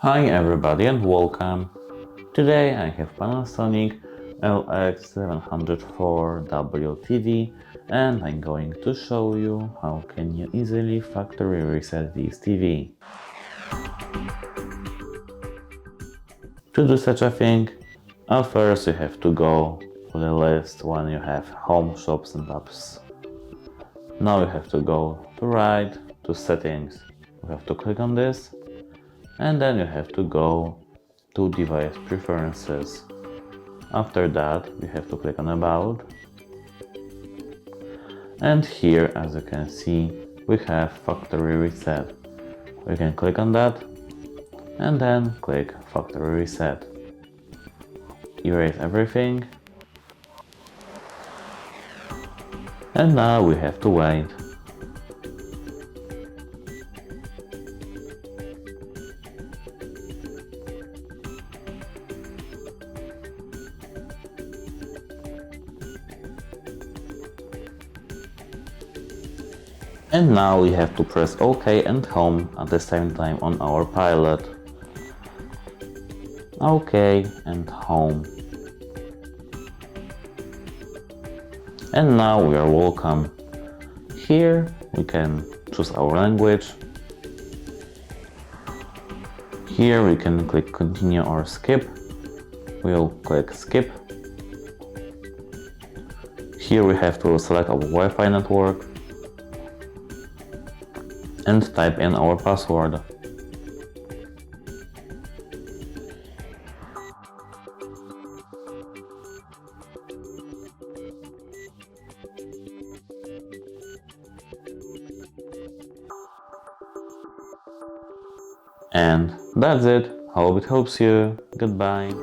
Hi everybody and welcome. Today I have Panasonic LX704 TV and I'm going to show you how can you easily factory reset this TV. To do such a thing, at first you have to go to the list when you have home, shops and apps. Now you have to go to right to settings. You have to click on this and then you have to go to device preferences. After that you have to click on about, and here as you can see we have factory reset. We can click on that and then click factory reset. Erase everything, and now we have to wait. And now we have to press OK and Home at the same time on our pilot. OK and Home. And now we are welcome. Here we can choose our language. Here we can click Continue or Skip. We'll click Skip. Here we have to select our Wi-Fi network and type in our password. And that's it. Hope it helps you. Goodbye.